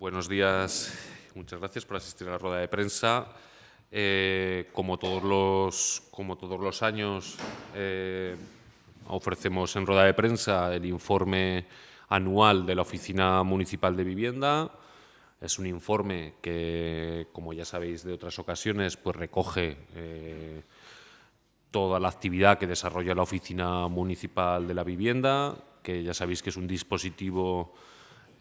Buenos días. Muchas gracias por asistir a la rueda de prensa. Como todos los años, ofrecemos en rueda de prensa el informe anual de la Oficina Municipal de Vivienda. Es un informe que, como ya sabéis de otras ocasiones, pues recoge toda la actividad que desarrolla la Oficina Municipal de la Vivienda, que ya sabéis que es un dispositivo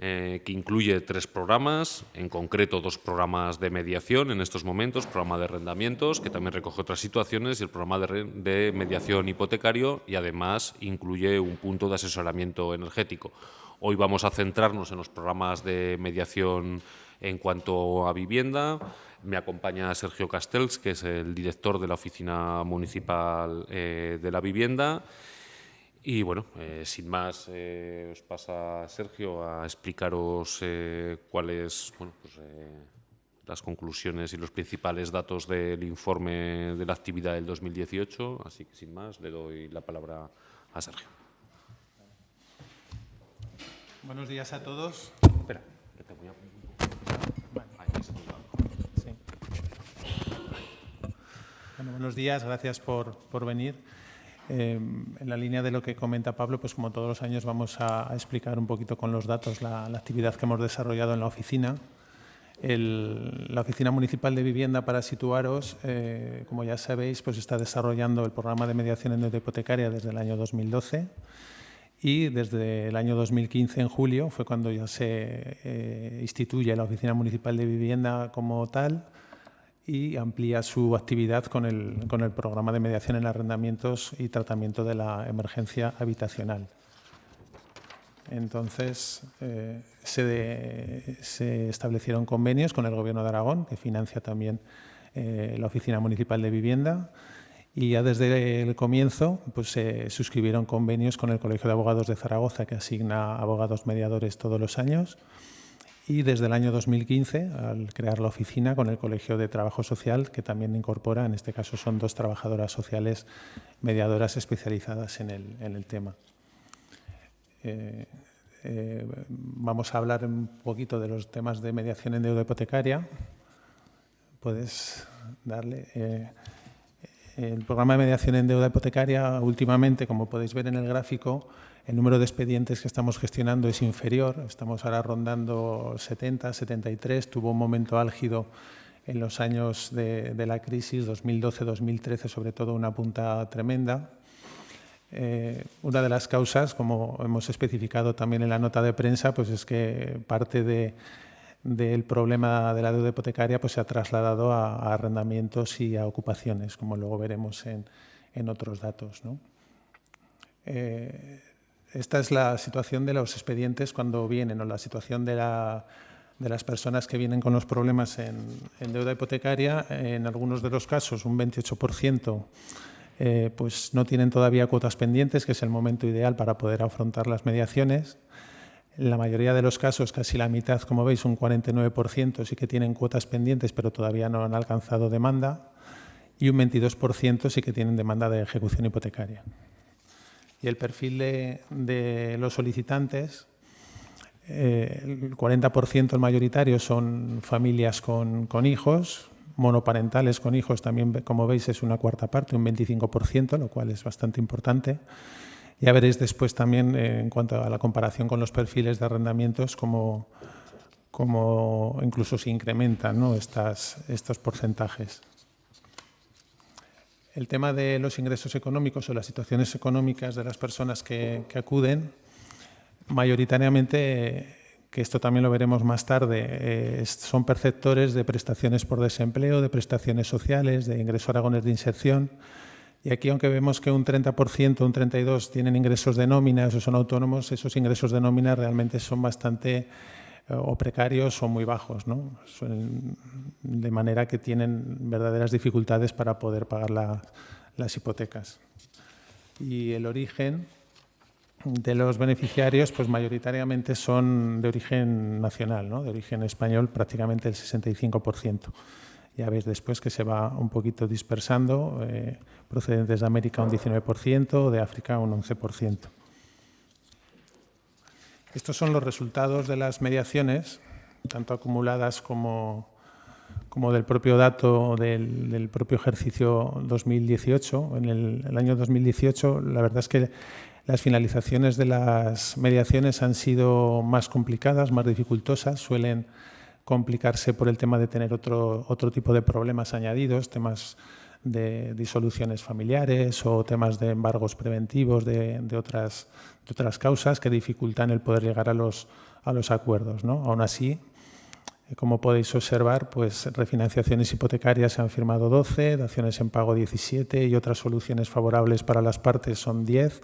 que incluye 3 programas, en concreto 2 programas de mediación en estos momentos, programa de arrendamientos, que también recoge otras situaciones, y el programa de mediación hipotecario, y además incluye un punto de asesoramiento energético. Hoy vamos a centrarnos en los programas de mediación en cuanto a vivienda. Me acompaña Sergio Castells, que es el director de la Oficina Municipal de la Vivienda. Y, bueno, sin más, os pasa Sergio a explicaros cuáles las conclusiones y los principales datos del informe de la actividad del 2018. Así que, sin más, le doy la palabra a Sergio. Buenos días a todos. Espera, que te voy a... Sí. Bueno, buenos días, gracias por venir. En la línea de lo que comenta Pablo, pues como todos los años vamos a explicar un poquito con los datos la actividad que hemos desarrollado en la oficina. La Oficina Municipal de Vivienda, para situaros, como ya sabéis, pues está desarrollando el programa de mediación en deuda hipotecaria desde el año 2012 y desde el año 2015, en julio, fue cuando ya se instituye la Oficina Municipal de Vivienda como tal y amplía su actividad con el programa de mediación en arrendamientos y tratamiento de la emergencia habitacional. Entonces, se establecieron convenios con el Gobierno de Aragón, que financia también la Oficina Municipal de Vivienda, y ya desde el comienzo pues, se suscribieron convenios con el Colegio de Abogados de Zaragoza, que asigna abogados mediadores todos los años, y desde el año 2015, al crear la oficina, con el Colegio de Trabajo Social, que también incorpora, en este caso son 2 trabajadoras sociales mediadoras especializadas en el tema. Vamos a hablar un poquito de los temas de mediación en deuda hipotecaria. Puedes darle... El programa de mediación en deuda hipotecaria, últimamente, como podéis ver en el gráfico, el número de expedientes que estamos gestionando es inferior. Estamos ahora rondando 70, 73. Tuvo un momento álgido en los años de la crisis, 2012, 2013, sobre todo una punta tremenda. Una de las causas, como hemos especificado también en la nota de prensa, pues es que parte del problema de la deuda hipotecaria pues se ha trasladado a arrendamientos y a ocupaciones, como luego veremos en otros datos, ¿no? Esta es la situación de los expedientes cuando vienen, o la situación de las personas que vienen con los problemas en deuda hipotecaria. En algunos de los casos, un 28%, pues no tienen todavía cuotas pendientes, que es el momento ideal para poder afrontar las mediaciones. En la mayoría de los casos, casi la mitad, como veis, un 49%, sí que tienen cuotas pendientes, pero todavía no han alcanzado demanda, y un 22% sí que tienen demanda de ejecución hipotecaria. Y el perfil de los solicitantes, el 40%, el mayoritario, son familias con hijos, monoparentales con hijos también, como veis, es una cuarta parte, un 25%, lo cual es bastante importante. Ya veréis después también, en cuanto a la comparación con los perfiles de arrendamientos, cómo incluso se incrementan, ¿no?, estos porcentajes. El tema de los ingresos económicos o las situaciones económicas de las personas que acuden, mayoritariamente, que esto también lo veremos más tarde, son perceptores de prestaciones por desempleo, de prestaciones sociales, de ingreso Aragones de inserción. Y aquí, aunque vemos que un 30%, un 32% tienen ingresos de nómina, esos son autónomos, esos ingresos de nómina realmente son bastante o precarios o muy bajos, ¿no? De manera que tienen verdaderas dificultades para poder pagar las hipotecas. Y el origen de los beneficiarios, pues mayoritariamente son de origen nacional, ¿no?, de origen español, prácticamente el 65%. Ya veis después que se va un poquito dispersando, procedentes de América un 19%, de África un 11%. Estos son los resultados de las mediaciones tanto acumuladas como del propio dato del propio ejercicio 2018. En el año 2018, la verdad es que las finalizaciones de las mediaciones han sido más complicadas, más dificultosas, suelen complicarse por el tema de tener otro tipo de problemas añadidos, temas de disoluciones familiares o temas de embargos preventivos de otras causas que dificultan el poder llegar a los acuerdos, ¿no? Aún así, como podéis observar, pues refinanciaciones hipotecarias se han firmado 12, daciones en pago 17 y otras soluciones favorables para las partes son 10.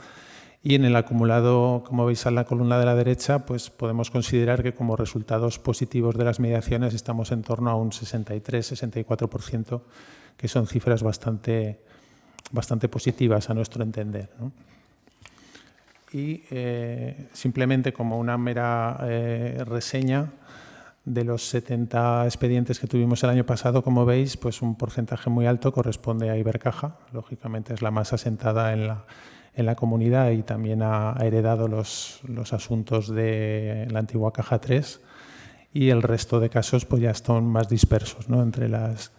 Y en el acumulado, como veis en la columna de la derecha, pues podemos considerar que como resultados positivos de las mediaciones estamos en torno a un 63-64%, que son cifras bastante positivas a nuestro entender, ¿no? Y simplemente como una mera reseña, de los 70 expedientes que tuvimos el año pasado, como veis, pues un porcentaje muy alto corresponde a Ibercaja. Lógicamente es la más asentada en la comunidad y también ha heredado los asuntos de la antigua Caja 3, y el resto de casos pues ya están más dispersos, ¿no? entre las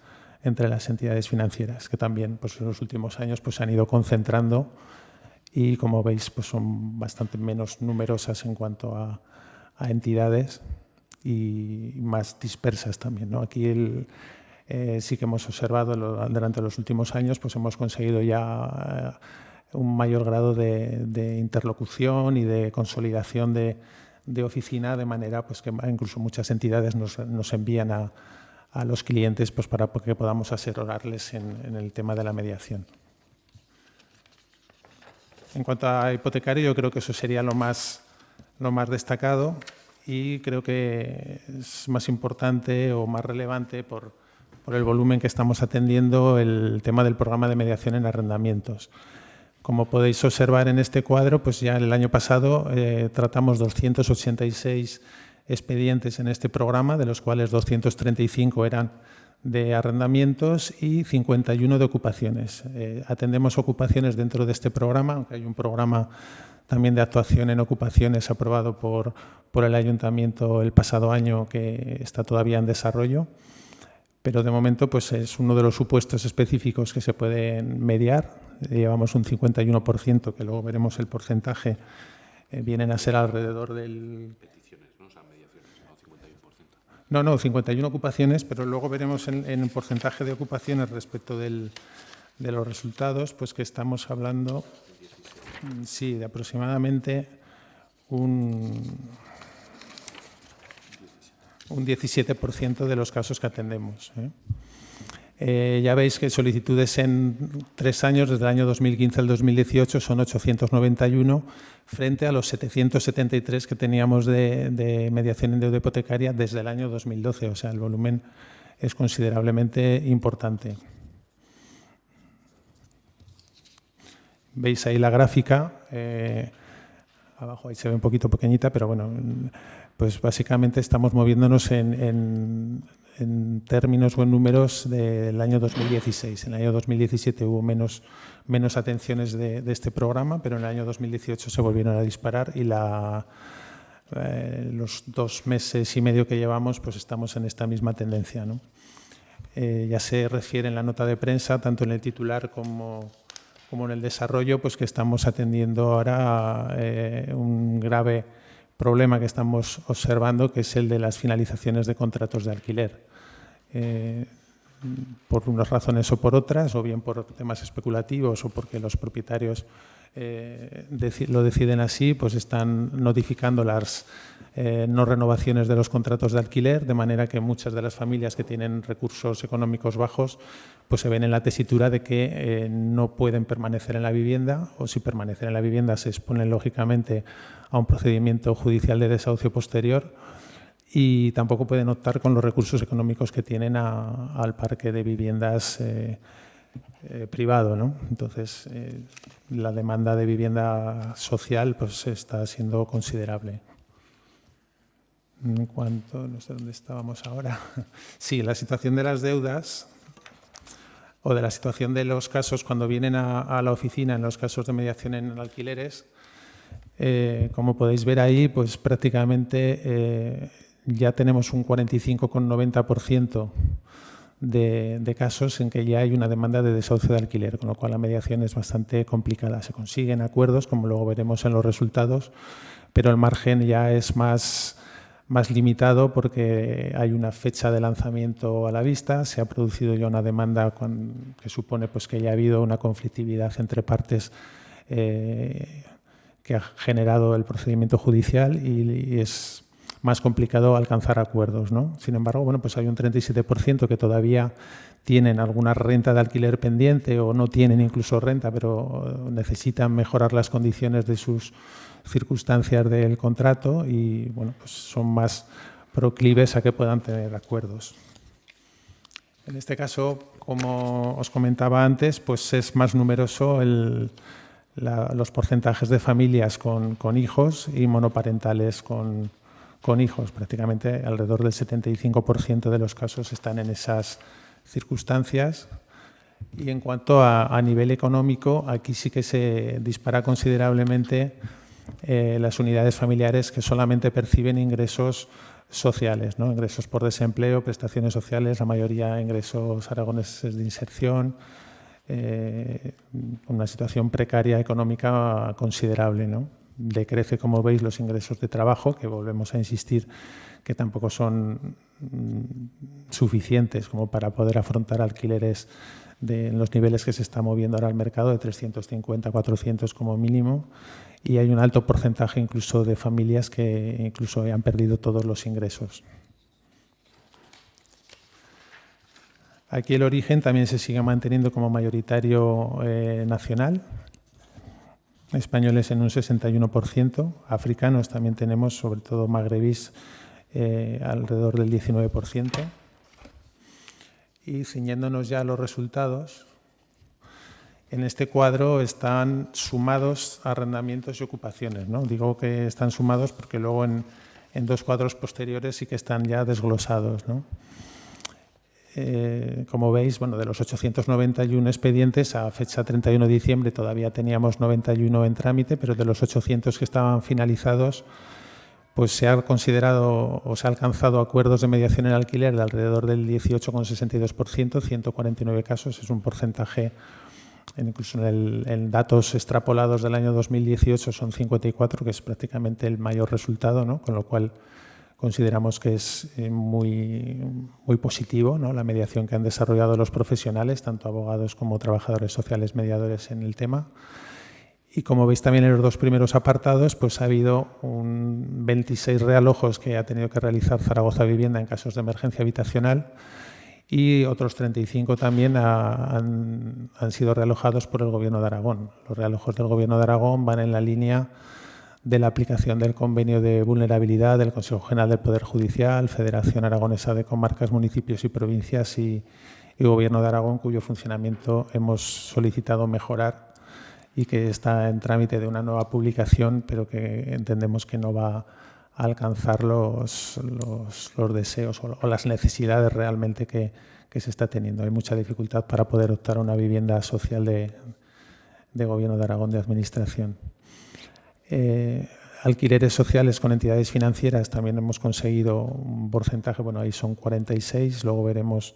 entidades financieras, que también pues en los últimos años pues se han ido concentrando y, como veis, pues son bastante menos numerosas en cuanto a entidades y más dispersas también, ¿no? Aquí sí que hemos observado durante los últimos años, pues hemos conseguido ya un mayor grado de interlocución y de consolidación de oficina, de manera pues que incluso muchas entidades nos envían a los clientes pues para que podamos asesorarles en el tema de la mediación. En cuanto a hipotecario, yo creo que eso sería lo más destacado, y creo que es más importante o más relevante por el volumen que estamos atendiendo el tema del programa de mediación en arrendamientos. Como podéis observar en este cuadro, pues ya el año pasado tratamos 286 expedientes en este programa, de los cuales 235 eran de arrendamientos y 51 de ocupaciones. Atendemos ocupaciones dentro de este programa, aunque hay un programa también de actuación en ocupaciones aprobado por el Ayuntamiento el pasado año, que está todavía en desarrollo, pero de momento pues es uno de los supuestos específicos que se pueden mediar. Llevamos un 51%, que luego veremos el porcentaje, vienen a ser alrededor del... Peticiones, ¿no? O sea, mediaciones, no 51%. No, 51 ocupaciones, pero luego veremos en el porcentaje de ocupaciones respecto de los resultados, pues que estamos hablando, sí, de aproximadamente un 17% de los casos que atendemos, ya veis que solicitudes en 3 años, desde el año 2015 al 2018, son 891, frente a los 773 que teníamos de mediación en deuda hipotecaria desde el año 2012. O sea, el volumen es considerablemente importante. Veis ahí la gráfica. Abajo ahí se ve un poquito pequeñita, pero bueno, pues básicamente estamos moviéndonos en términos o en números del año 2016. En el año 2017 hubo menos atenciones de este programa, pero en el año 2018 se volvieron a disparar, y los 2 meses y medio que llevamos pues estamos en esta misma tendencia, ¿no? Ya se refiere en la nota de prensa, tanto en el titular como en el desarrollo, pues que estamos atendiendo ahora un grave problema que estamos observando, que es el de las finalizaciones de contratos de alquiler. Por unas razones o por otras, o bien por temas especulativos o porque los propietarios lo deciden así, pues están notificando las no renovaciones de los contratos de alquiler, de manera que muchas de las familias que tienen recursos económicos bajos pues se ven en la tesitura de que no pueden permanecer en la vivienda, o si permanecen en la vivienda se exponen lógicamente a un procedimiento judicial de desahucio posterior, y tampoco pueden optar con los recursos económicos que tienen al parque de viviendas privado, ¿no? Entonces, la demanda de vivienda social pues está siendo considerable. En cuanto, no sé dónde estábamos ahora. Sí, la situación de las deudas o de la situación de los casos cuando vienen a la oficina en los casos de mediación en alquileres, como podéis ver ahí, pues prácticamente ya tenemos un 45,90% de casos en que ya hay una demanda de desahucio de alquiler, con lo cual la mediación es bastante complicada. Se consiguen acuerdos, como luego veremos en los resultados, pero el margen ya es más limitado porque hay una fecha de lanzamiento a la vista, se ha producido ya una demanda que supone pues, que ya ha habido una conflictividad entre partes que ha generado el procedimiento judicial y es más complicado alcanzar acuerdos, ¿no? Sin embargo, bueno, pues hay un 37% que todavía tienen alguna renta de alquiler pendiente o no tienen incluso renta, pero necesitan mejorar las condiciones de sus circunstancias del contrato y bueno, pues son más proclives a que puedan tener acuerdos. En este caso, como os comentaba antes, pues es más numeroso los porcentajes de familias con hijos y monoparentales con hijos. Prácticamente alrededor del 75% de los casos están en esas circunstancias. Y en cuanto a nivel económico, aquí sí que se dispara considerablemente las unidades familiares que solamente perciben ingresos sociales, ¿no? Ingresos por desempleo, prestaciones sociales, la mayoría ingresos aragoneses de inserción, una situación precaria económica considerable, ¿no? Decrece, como veis, los ingresos de trabajo, que volvemos a insistir que tampoco son suficientes como para poder afrontar alquileres en los niveles que se está moviendo ahora el mercado, de 350 a 400 como mínimo, y hay un alto porcentaje incluso de familias que incluso han perdido todos los ingresos. Aquí el origen también se sigue manteniendo como mayoritario nacional, españoles en un 61%, africanos también tenemos, sobre todo magrebís, alrededor del 19%. Y ciñéndonos ya a los resultados, en este cuadro están sumados arrendamientos y ocupaciones, ¿no? Digo que están sumados porque luego en dos cuadros posteriores sí que están ya desglosados, ¿no? Como veis, bueno, de los 891 expedientes a fecha 31 de diciembre todavía teníamos 91 en trámite, pero de los 800 que estaban finalizados, pues se ha considerado o se ha alcanzado acuerdos de mediación en alquiler de alrededor del 18,62%, 149 casos, es un porcentaje, incluso en datos extrapolados del año 2018 son 54, que es prácticamente el mayor resultado, ¿no? Con lo cual consideramos que es muy positivo, ¿no? La mediación que han desarrollado los profesionales, tanto abogados como trabajadores sociales mediadores en el tema. Y como veis también en los dos primeros apartados, pues ha habido 26 realojos que ha tenido que realizar Zaragoza Vivienda en casos de emergencia habitacional y otros 35 también han sido realojados por el Gobierno de Aragón. Los realojos del Gobierno de Aragón van en la línea de la aplicación del convenio de vulnerabilidad del Consejo General del Poder Judicial, Federación Aragonesa de Comarcas, Municipios y Provincias y Gobierno de Aragón, cuyo funcionamiento hemos solicitado mejorar y que está en trámite de una nueva publicación, pero que entendemos que no va a alcanzar los deseos o las necesidades realmente que se está teniendo. Hay mucha dificultad para poder optar a una vivienda social de Gobierno de Aragón, de administración. Alquileres sociales con entidades financieras también hemos conseguido un porcentaje, bueno, ahí son 46, luego veremos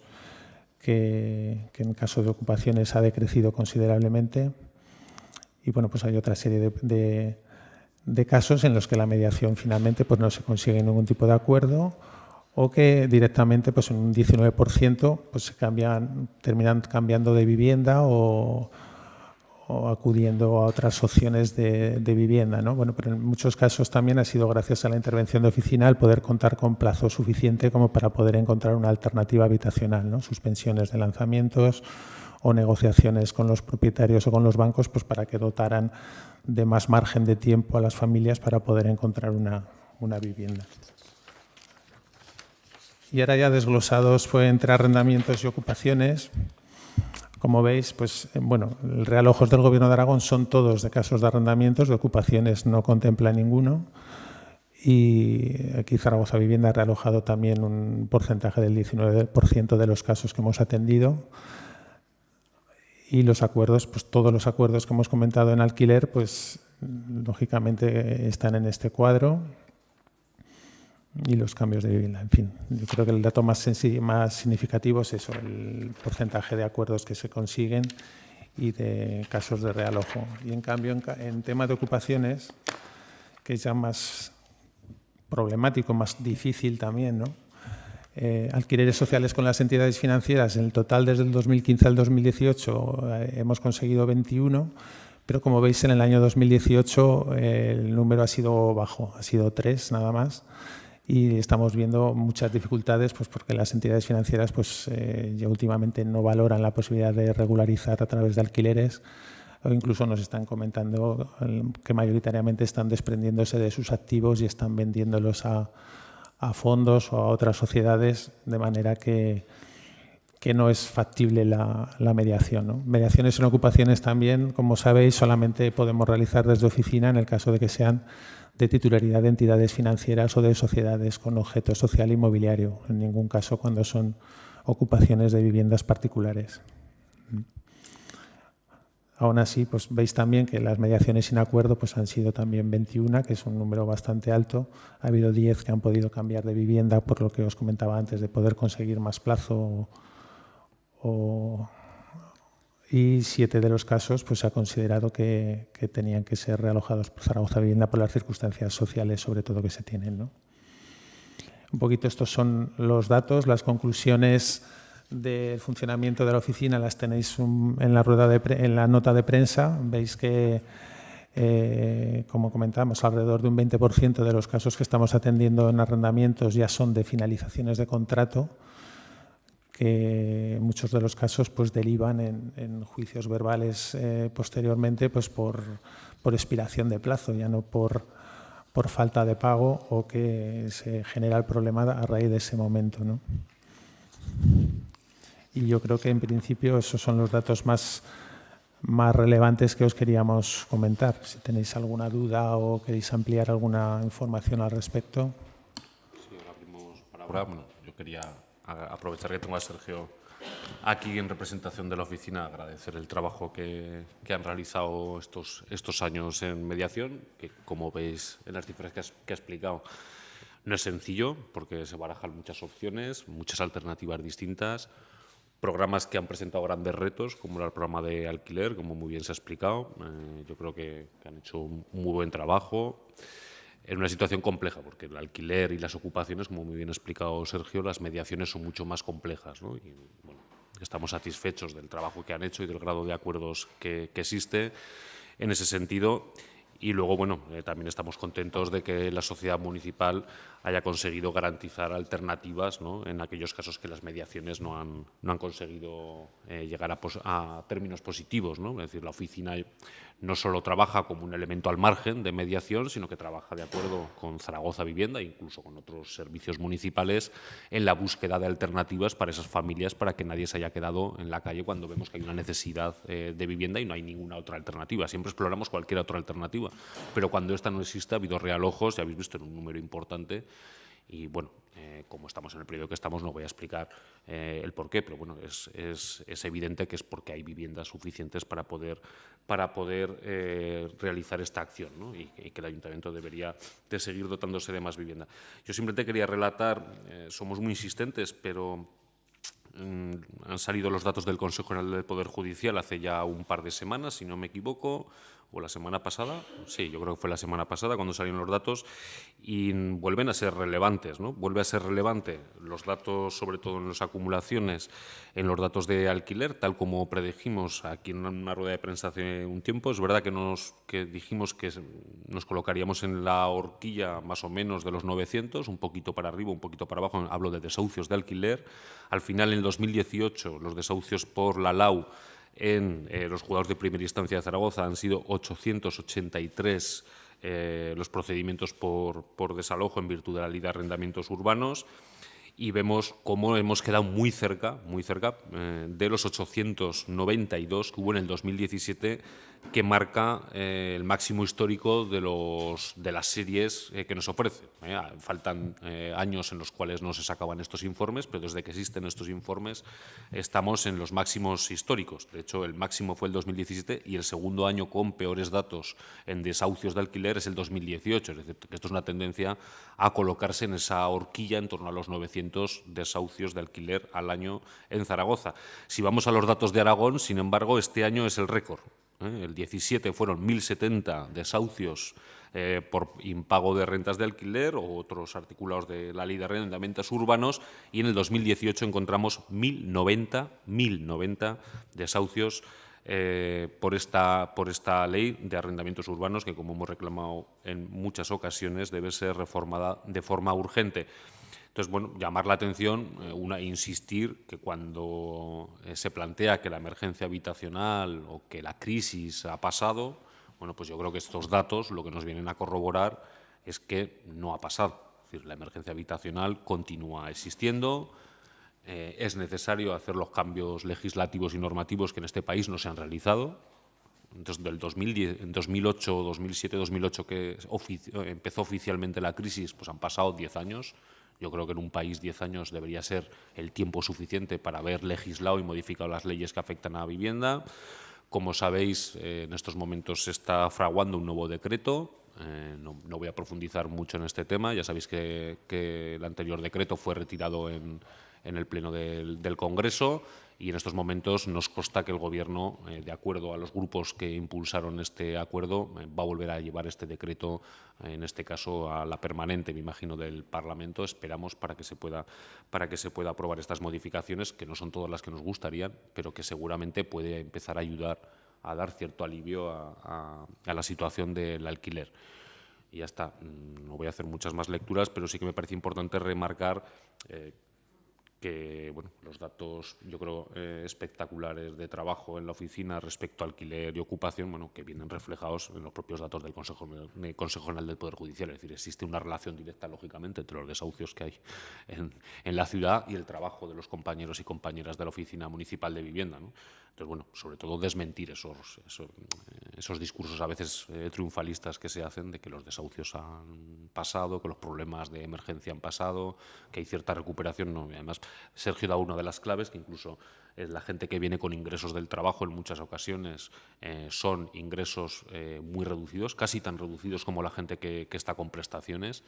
que en caso de ocupaciones ha decrecido considerablemente. Y bueno, pues hay otra serie de casos en los que la mediación finalmente pues no se consigue ningún tipo de acuerdo o que directamente pues en un 19% pues terminan cambiando de vivienda o acudiendo a otras opciones de vivienda, ¿no? Bueno, pero en muchos casos también ha sido gracias a la intervención de oficina el poder contar con plazo suficiente como para poder encontrar una alternativa habitacional, ¿no? Suspensiones de lanzamientos o negociaciones con los propietarios o con los bancos pues para que dotaran de más margen de tiempo a las familias para poder encontrar una vivienda. Y ahora ya desglosados fue entre arrendamientos y ocupaciones. Como veis, pues bueno, el realojos del Gobierno de Aragón son todos de casos de arrendamientos, de ocupaciones no contempla ninguno. Y aquí Zaragoza Vivienda ha realojado también un porcentaje del 19% de los casos que hemos atendido. Y los acuerdos, pues todos los acuerdos que hemos comentado en alquiler, pues lógicamente están en este cuadro. y los cambios de vivienda. En fin, yo creo que el dato más significativo es eso, el porcentaje de acuerdos que se consiguen y de casos de realojo. Y en cambio, en tema de ocupaciones, que es ya más problemático, más difícil también, ¿no? Alquileres sociales con las entidades financieras, en el total desde el 2015 al 2018 hemos conseguido 21, pero como veis en el año 2018 el número ha sido bajo, ha sido 3 nada más, y estamos viendo muchas dificultades pues porque las entidades financieras pues, ya últimamente no valoran la posibilidad de regularizar a través de alquileres, o incluso nos están comentando que mayoritariamente están desprendiéndose de sus activos y están vendiéndolos a fondos o a otras sociedades, de manera que no es factible la mediación, ¿no? Mediaciones en ocupaciones también, como sabéis, solamente podemos realizar desde oficina en el caso de que sean de titularidad de entidades financieras o de sociedades con objeto social inmobiliario, en ningún caso cuando son ocupaciones de viviendas particulares. Aún así, pues veis también que las mediaciones sin acuerdo pues han sido también 21, que es un número bastante alto. Ha habido 10 que han podido cambiar de vivienda, por lo que os comentaba antes, de poder conseguir más plazo. Y 7 de los casos pues, se ha considerado que tenían que ser realojados por Zaragoza Vivienda por las circunstancias sociales, sobre todo, que se tienen, ¿no? Un poquito estos son los datos, las conclusiones del funcionamiento de la oficina las tenéis en la nota de prensa. Veis que, como comentamos, alrededor de un 20% de los casos que estamos atendiendo en arrendamientos ya son de finalizaciones de contrato, que muchos de los casos pues, derivan en juicios verbales posteriormente pues, por expiración de plazo, ya no por falta de pago, o que se genera el problema a raíz de ese momento, ¿no? Y yo creo que, en principio, esos son los datos más relevantes que os queríamos comentar. Si tenéis alguna duda o queréis ampliar alguna información al respecto. Sí, ahora abrimos palabra. Bueno, yo quería aprovechar que tengo a Sergio aquí en representación de la oficina, agradecer el trabajo que han realizado estos años en mediación, que, como veis en las cifras que ha explicado, no es sencillo porque se barajan muchas opciones, muchas alternativas distintas, programas que han presentado grandes retos, como era el programa de alquiler, como muy bien se ha explicado. Yo creo que han hecho un muy buen trabajo en una situación compleja, porque el alquiler y las ocupaciones, como muy bien ha explicado Sergio, las mediaciones son mucho más complejas, ¿no? Y, bueno, estamos satisfechos del trabajo que han hecho y del grado de acuerdos que existe en ese sentido. Y luego, bueno, también estamos contentos de que la sociedad municipal haya conseguido garantizar alternativas, ¿no?, en aquellos casos que las mediaciones no han conseguido llegar a términos positivos, ¿no? Es decir, la oficina no solo trabaja como un elemento al margen de mediación, sino que trabaja de acuerdo con Zaragoza Vivienda e incluso con otros servicios municipales en la búsqueda de alternativas para esas familias, para que nadie se haya quedado en la calle cuando vemos que hay una necesidad de vivienda y no hay ninguna otra alternativa. Siempre exploramos cualquier otra alternativa, pero cuando esta no existe, ha habido realojos, ya habéis visto, en un número importante. Y, bueno, como estamos en el periodo que estamos, no voy a explicar el porqué, pero bueno, es evidente que es porque hay viviendas suficientes para poder realizar esta acción, ¿no? Y que el Ayuntamiento debería de seguir dotándose de más vivienda. Yo simplemente quería relatar, somos muy insistentes, pero han salido los datos del Consejo General del Poder Judicial hace ya un par de semanas, si no me equivoco, o la semana pasada. Sí, yo creo que fue la semana pasada cuando salieron los datos, y vuelven a ser relevantes, ¿no? Vuelve a ser relevante los datos, sobre todo en las acumulaciones, en los datos de alquiler, tal como predijimos aquí en una rueda de prensa hace un tiempo. Es verdad que dijimos que nos colocaríamos en la horquilla más o menos de los 900, un poquito para arriba, un poquito para abajo. Hablo de desahucios de alquiler. Al final, en el 2018, los desahucios por la LAU en los juzgados de primera instancia de Zaragoza han sido 883 los procedimientos por desalojo en virtud de la Ley de Arrendamientos Urbanos, y vemos cómo hemos quedado muy cerca de los 892 que hubo en el 2017, que marca el máximo histórico de las series que nos ofrece. Faltan años en los cuales no se sacaban estos informes, pero desde que existen estos informes estamos en los máximos históricos. De hecho, el máximo fue el 2017 y el segundo año con peores datos en desahucios de alquiler es el 2018. Es decir, que esto es una tendencia a colocarse en esa horquilla en torno a los 900 desahucios de alquiler al año en Zaragoza. Si vamos a los datos de Aragón, sin embargo, este año es el récord. El 17 fueron 1.070 desahucios por impago de rentas de alquiler o otros articulados de la Ley de Arrendamientos Urbanos, y en el 2018 encontramos 1.090 desahucios por esta Ley de Arrendamientos Urbanos, que, como hemos reclamado en muchas ocasiones, debe ser reformada de forma urgente. Entonces, bueno, llamar la atención, insistir que cuando se plantea que la emergencia habitacional o que la crisis ha pasado, bueno, pues yo creo que estos datos lo que nos vienen a corroborar es que no ha pasado. Es decir, la emergencia habitacional continúa existiendo, es necesario hacer los cambios legislativos y normativos que en este país no se han realizado. Entonces, del 2010, en 2008, 2007, 2008, que empezó oficialmente la crisis, pues han pasado 10 años. Yo creo que en un país 10 años debería ser el tiempo suficiente para haber legislado y modificado las leyes que afectan a la vivienda. Como sabéis, en estos momentos se está fraguando un nuevo decreto. No voy a profundizar mucho en este tema. Ya sabéis que el anterior decreto fue retirado en el Pleno del Congreso, y en estos momentos nos consta que el Gobierno, de acuerdo a los grupos que impulsaron este acuerdo, va a volver a llevar este decreto, en este caso a la permanente, me imagino, del Parlamento. Esperamos para que se pueda aprobar estas modificaciones, que no son todas las que nos gustarían, pero que seguramente puede empezar a ayudar a dar cierto alivio a la situación del alquiler. Y ya está. No voy a hacer muchas más lecturas, pero sí que me parece importante remarcar que, bueno, los datos, yo creo, espectaculares de trabajo en la oficina respecto a alquiler y ocupación, bueno, que vienen reflejados en los propios datos del Consejo General del Poder Judicial. Es decir, existe una relación directa, lógicamente, entre los desahucios que hay en la ciudad y el trabajo de los compañeros y compañeras de la Oficina Municipal de Vivienda, ¿no? Entonces, bueno, sobre todo desmentir esos discursos a veces triunfalistas que se hacen de que los desahucios han pasado, que los problemas de emergencia han pasado, que hay cierta recuperación. No, y además, Sergio da una de las claves, que incluso la gente que viene con ingresos del trabajo en muchas ocasiones son ingresos muy reducidos, casi tan reducidos como la gente que está con prestaciones,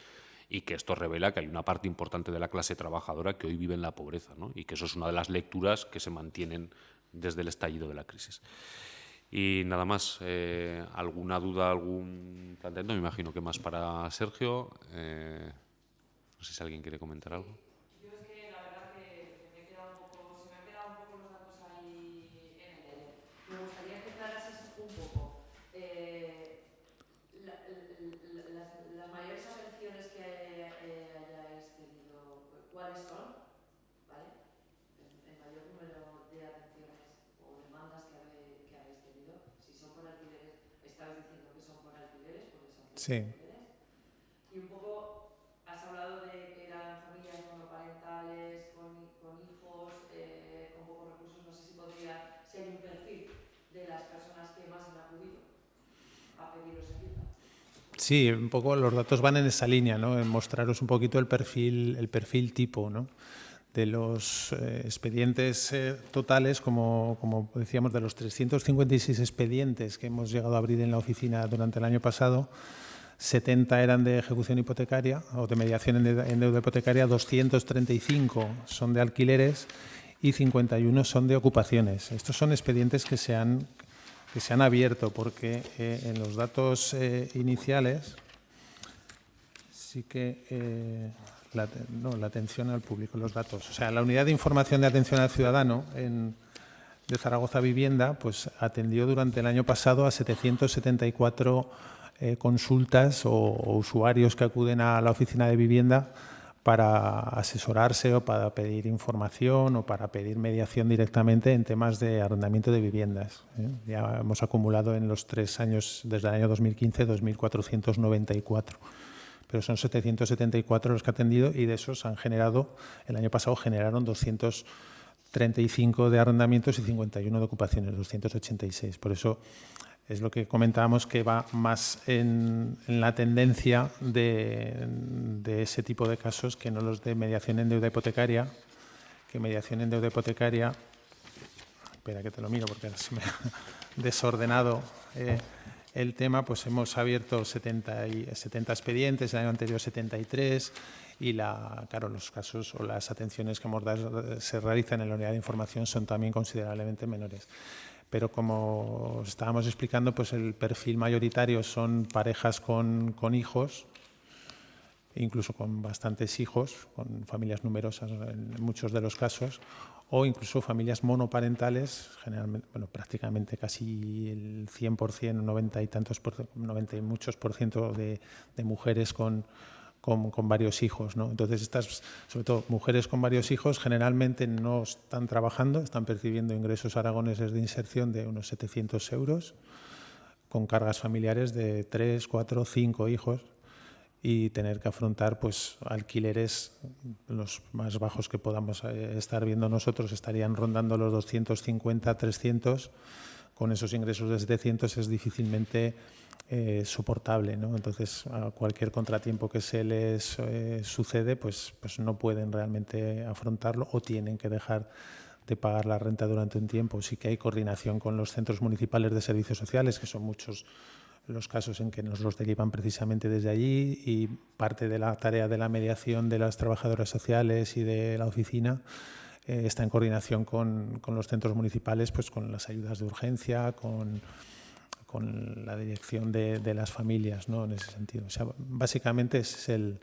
y que esto revela que hay una parte importante de la clase trabajadora que hoy vive en la pobreza, ¿no? Y que eso es una de las lecturas que se mantienen desde el estallido de la crisis. Y nada más. ¿Alguna duda, algún planteamiento? Me imagino que más para Sergio. No sé si alguien quiere comentar algo. Yo es que la verdad que se me han quedado un poco los datos ahí en el aire. Me gustaría que aclarases un poco las mayores atenciones que hayáis tenido, ¿cuáles son? ¿Vale? El mayor número de atenciones o demandas que habéis tenido. Si son por alquileres, estabais diciendo que son por alquileres, porque son por Sí. alquileres. Y un poco has hablado de que eran familias monoparentales, con hijos, con pocos recursos. No sé si podría ser un perfil de las personas que más han acudido a pediros ayuda. Sí, un poco los datos van en esa línea, ¿no? En mostraros un poquito el perfil tipo, ¿no? De los expedientes totales, como decíamos, de los 356 expedientes que hemos llegado a abrir en la oficina durante el año pasado, 70 eran de ejecución hipotecaria o de mediación en deuda hipotecaria, 235 son de alquileres y 51 son de ocupaciones. Estos son expedientes que se han abierto, porque en los datos iniciales sí que la atención al público, los datos. O sea, la unidad de información de atención al ciudadano de Zaragoza Vivienda pues atendió durante el año pasado a 774 consultas o usuarios que acuden a la oficina de vivienda para asesorarse o para pedir información o para pedir mediación directamente en temas de arrendamiento de viviendas. Ya hemos acumulado en los 3 años, desde el año 2015, 2.494. Pero son 774 los que ha atendido, y de esos han generado, el año pasado generaron 235 de arrendamientos y 51 de ocupaciones, 286. Por eso Es lo que comentábamos, que va más en la tendencia de ese tipo de casos que no los de mediación en deuda hipotecaria, que mediación en deuda hipotecaria, espera que te lo miro porque se me ha desordenado el tema, pues hemos abierto 70 expedientes, el año anterior 73, y claro, los casos o las atenciones que se realizan en la unidad de información son también considerablemente menores. Pero como os estábamos explicando, pues el perfil mayoritario son parejas con hijos, incluso con bastantes hijos, con familias numerosas en muchos de los casos, o incluso familias monoparentales, generalmente, bueno, prácticamente casi el 100%, 90 y tantos, 90 y muchos por ciento de mujeres con varios hijos, ¿no? Entonces, estas, sobre todo mujeres con varios hijos, generalmente no están trabajando, están percibiendo ingresos aragoneses de inserción de unos 700 euros, con cargas familiares de 3, 4, 5 hijos, y tener que afrontar pues alquileres los más bajos que podamos estar viendo nosotros, estarían rondando los 250, 300, con esos ingresos de 700 es difícilmente soportable, ¿no? Entonces, a cualquier contratiempo que se les sucede, pues no pueden realmente afrontarlo o tienen que dejar de pagar la renta durante un tiempo. Sí que hay coordinación con los centros municipales de servicios sociales, que son muchos los casos en que nos los derivan precisamente desde allí, y parte de la tarea de la mediación de las trabajadoras sociales y de la oficina está en coordinación con los centros municipales, pues con las ayudas de urgencia, con la dirección de las familias, ¿no? En ese sentido. O sea, básicamente ese es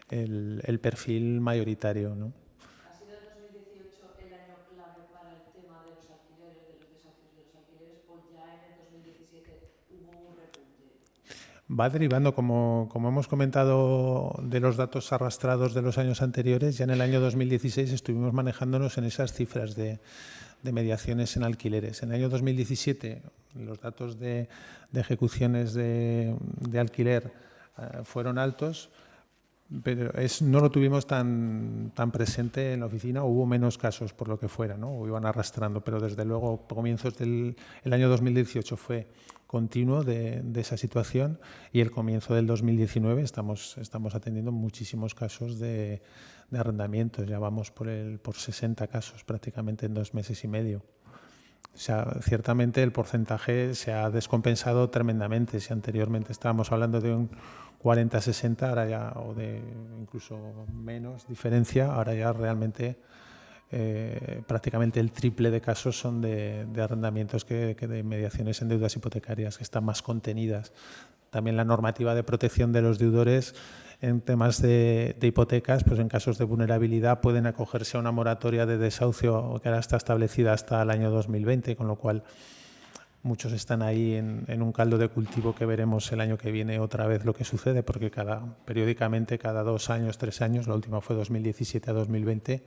el perfil mayoritario, ¿no? ¿Ha sido el 2018 el año clave para el tema de los alquileres, de los desahucios de los alquileres, o ya en el 2017 hubo un repunte? Va derivando, como hemos comentado, de los datos arrastrados de los años anteriores. Ya en el año 2016 estuvimos manejándonos en esas cifras de mediaciones en alquileres. En el año 2017 los datos de ejecuciones de alquiler fueron altos, pero no lo tuvimos tan presente en la oficina. Hubo menos casos por lo que fuera, ¿no? O iban arrastrando, pero desde luego comienzos del año 2018 fue continuo de esa situación, y el comienzo del 2019 estamos atendiendo muchísimos casos de arrendamientos. Ya vamos por 60 casos prácticamente en 2 meses y medio. O sea, ciertamente el porcentaje se ha descompensado tremendamente. Si anteriormente estábamos hablando de un 40-60, ahora ya, o de incluso menos diferencia, ahora ya realmente prácticamente el triple de casos son de arrendamientos que de mediaciones en deudas hipotecarias, que están más contenidas. También la normativa de protección de los deudores en temas de hipotecas, pues en casos de vulnerabilidad pueden acogerse a una moratoria de desahucio que ahora está establecida hasta el año 2020, con lo cual muchos están ahí en un caldo de cultivo que veremos el año que viene otra vez lo que sucede, porque periódicamente, cada 2 años, 3 años, la última fue 2017 a 2020,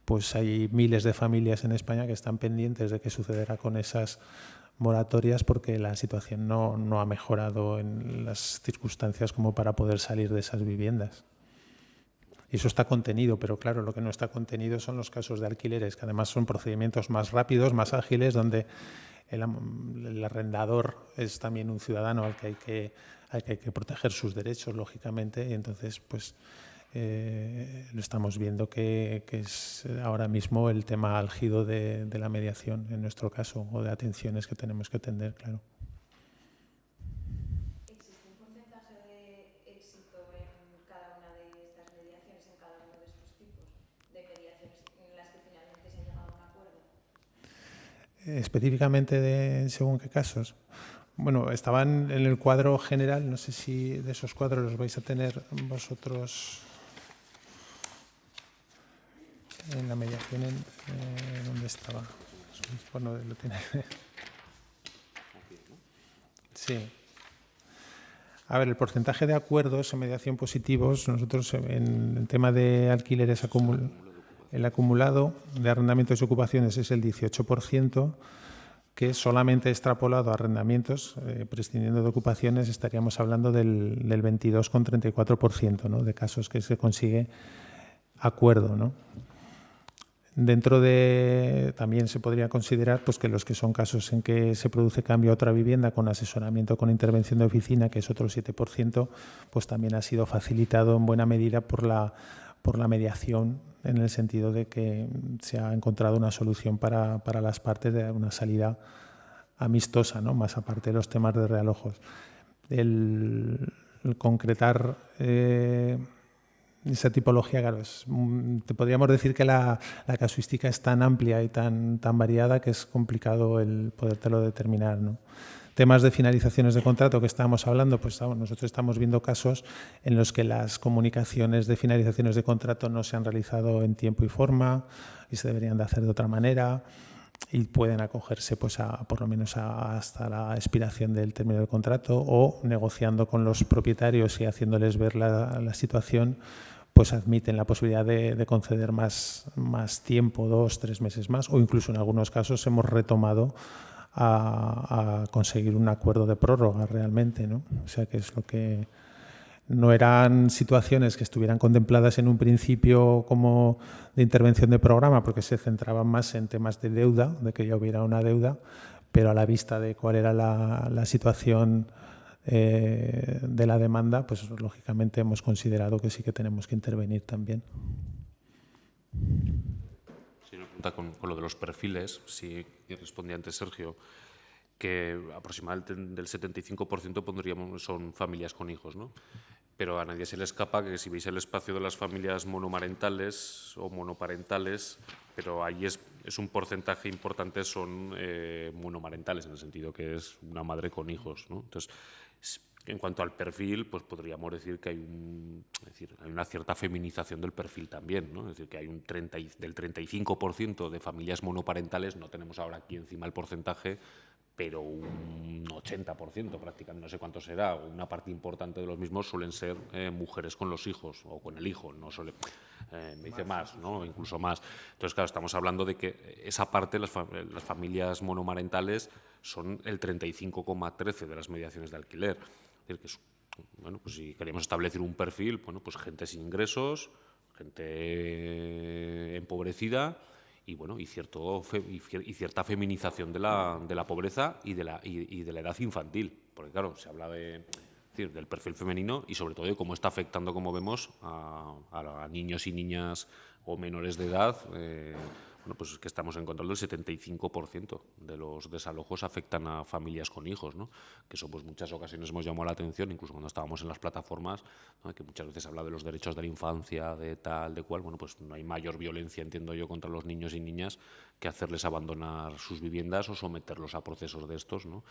pues hay miles de familias en España que están pendientes de qué sucederá con esas moratorias, porque la situación no ha mejorado en las circunstancias como para poder salir de esas viviendas. Y eso está contenido, pero claro, lo que no está contenido son los casos de alquileres, que además son procedimientos más rápidos, más ágiles, donde el arrendador es también un ciudadano al que hay que proteger sus derechos, lógicamente, y entonces pues lo estamos viendo que es ahora mismo el tema álgido de la mediación, en nuestro caso, o de atenciones que tenemos que atender, claro. ¿Existe un porcentaje de éxito en cada una de estas mediaciones, en cada uno de estos tipos de mediaciones en las que finalmente se ha llegado a un acuerdo? Específicamente según qué casos. Bueno, estaban en el cuadro general, no sé si de esos cuadros los vais a tener vosotros en la mediación. ¿Dónde estaba? Bueno, lo tiene. Sí. A ver, el porcentaje de acuerdos en mediación positivos, nosotros en el tema de alquileres el acumulado de arrendamientos y ocupaciones es el 18%, que solamente extrapolado a arrendamientos, prescindiendo de ocupaciones, estaríamos hablando del 22,34%, ¿no?, de casos que se consigue acuerdo, ¿no? Dentro de, también se podría considerar pues, que los que son casos en que se produce cambio a otra vivienda con asesoramiento, con intervención de oficina, que es otro 7%, pues también ha sido facilitado en buena medida por la mediación, en el sentido de que se ha encontrado una solución para las partes, de una salida amistosa, ¿no? Más aparte de los temas de realojos. El concretar esa tipología, claro, te podríamos decir que la casuística es tan amplia y tan variada que es complicado el podértelo determinar, ¿no? Temas de finalizaciones de contrato que estábamos hablando, pues nosotros estamos viendo casos en los que las comunicaciones de finalizaciones de contrato no se han realizado en tiempo y forma y se deberían de hacer de otra manera, y pueden acogerse pues por lo menos hasta la expiración del término del contrato, o negociando con los propietarios y haciéndoles ver la situación, pues admiten la posibilidad de conceder más tiempo, 2, 3 meses más, o incluso en algunos casos hemos retomado a conseguir un acuerdo de prórroga realmente, ¿no? O sea, que es lo que no eran situaciones que estuvieran contempladas en un principio como de intervención de programa, porque se centraban más en temas de deuda, de que ya hubiera una deuda, pero a la vista de cuál era la situación de la demanda, pues lógicamente hemos considerado que sí que tenemos que intervenir también. Sí, una pregunta con lo de los perfiles, sí, que respondía antes Sergio, que aproximadamente del 75% pondríamos son familias con hijos, ¿no? Pero a nadie se le escapa que si veis el espacio de las familias monomarentales o monoparentales, pero ahí es un porcentaje importante son monomarentales, en el sentido que es una madre con hijos, ¿no? Entonces, en cuanto al perfil, pues podríamos decir que hay una cierta feminización del perfil también, ¿no? Es decir, que hay del 35% de familias monoparentales, no tenemos ahora aquí encima el porcentaje, pero un 80% prácticamente, no sé cuánto será, una parte importante de los mismos suelen ser mujeres con los hijos o con el hijo, no suele, me dice más, ¿no? Incluso más. Entonces, claro, estamos hablando de que esa parte, las familias monomarentales, son el 35,13% de las mediaciones de alquiler. Es decir, que bueno, pues si queremos establecer un perfil, bueno, pues gente sin ingresos, gente empobrecida, y bueno, y cierta feminización de la pobreza y de la edad infantil, porque claro, se habla del perfil femenino y sobre todo de cómo está afectando, como vemos, a niños y niñas o menores de edad. Bueno, pues que estamos encontrando el 75% de los desalojos afectan a familias con hijos, ¿no? Que eso pues muchas ocasiones hemos llamado la atención, incluso cuando estábamos en las plataformas, ¿no? Que muchas veces se habla de los derechos de la infancia, de tal, de cual. Bueno, pues no hay mayor violencia, entiendo yo, contra los niños y niñas que hacerles abandonar sus viviendas o someterlos a procesos de estos, ¿no?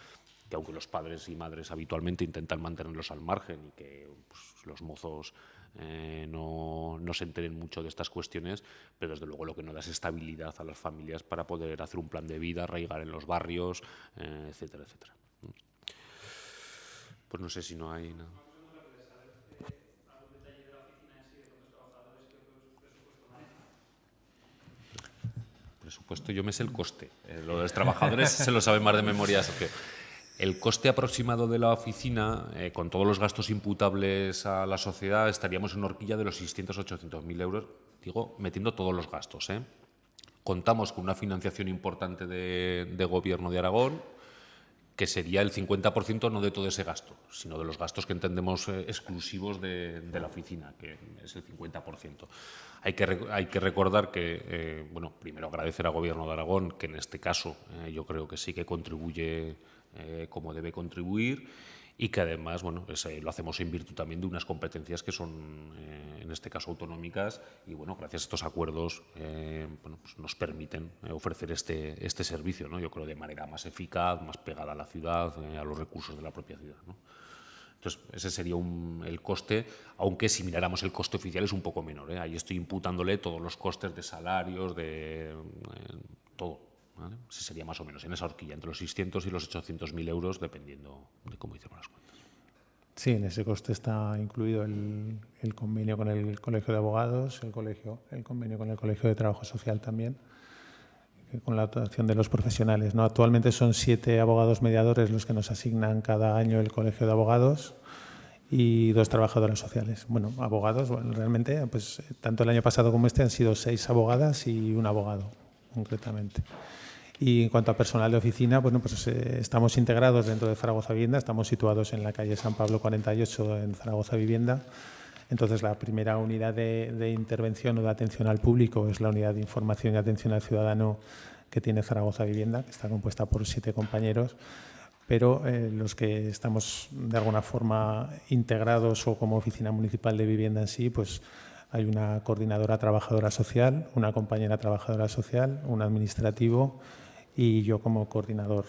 Que aunque los padres y madres habitualmente intentan mantenerlos al margen y que pues, los mozos no se enteren mucho de estas cuestiones, pero desde luego lo que no da es estabilidad a las familias para poder hacer un plan de vida, arraigar en los barrios, etcétera, etcétera. Pues no sé si no hay nada. Presupuesto, yo me sé el coste. Lo de los trabajadores se lo saben más de memoria. El coste aproximado de la oficina, con todos los gastos imputables a la sociedad, estaríamos en una horquilla de los 600.000-800.000 euros, digo, metiendo todos los gastos, ¿eh? Contamos con una financiación importante de Gobierno de Aragón, que sería el 50% no de todo ese gasto, sino de los gastos que entendemos exclusivos de la oficina, que es el 50%. Hay que recordar que, bueno, primero agradecer al Gobierno de Aragón, que en este caso yo creo que sí que contribuye como debe contribuir, y que además, bueno, lo hacemos en virtud también de unas competencias que son, en este caso, autonómicas, y bueno, gracias a estos acuerdos bueno, pues nos permiten ofrecer este servicio, ¿no? Yo creo de manera más eficaz, más pegada a la ciudad, a los recursos de la propia ciudad, ¿no? Entonces, ese sería el coste, aunque si miráramos el coste oficial es un poco menor, ¿eh? Ahí estoy imputándole todos los costes de salarios, de todo. ¿Vale? Ese sería más o menos en esa horquilla, entre los 600 y los 800.000 euros, dependiendo de cómo hicimos las cuentas. Sí, en ese coste está incluido el convenio con el Colegio de Abogados, el convenio con el Colegio de Trabajo Social también, con la dotación de los profesionales, ¿no? Actualmente son 7 abogados mediadores los que nos asignan cada año el Colegio de Abogados, y 2 trabajadoras sociales. Bueno, abogados, bueno, realmente, pues tanto el año pasado como este han sido 6 abogadas y un abogado, concretamente. Y en cuanto a personal de oficina, bueno, pues estamos integrados dentro de Zaragoza Vivienda, estamos situados en la calle San Pablo 48 en Zaragoza Vivienda. Entonces, la primera unidad de intervención o de atención al público es la unidad de información y atención al ciudadano que tiene Zaragoza Vivienda, que está compuesta por 7 compañeros, pero los que estamos de alguna forma integrados o como oficina municipal de vivienda en sí, pues hay una coordinadora trabajadora social, una compañera trabajadora social, un administrativo y yo como coordinador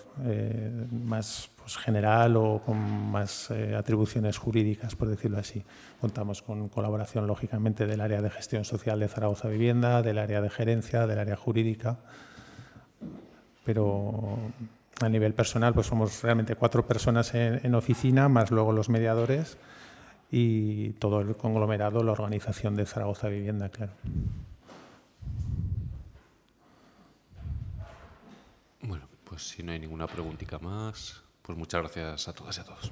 más pues, general o con más atribuciones jurídicas, por decirlo así. Contamos con colaboración, lógicamente, del área de gestión social de Zaragoza Vivienda, del área de gerencia, del área jurídica, pero a nivel personal pues somos realmente 4 personas en oficina, más luego los mediadores y todo el conglomerado, la organización de Zaragoza Vivienda, claro. Bueno, pues si no hay ninguna preguntita más, pues muchas gracias a todas y a todos.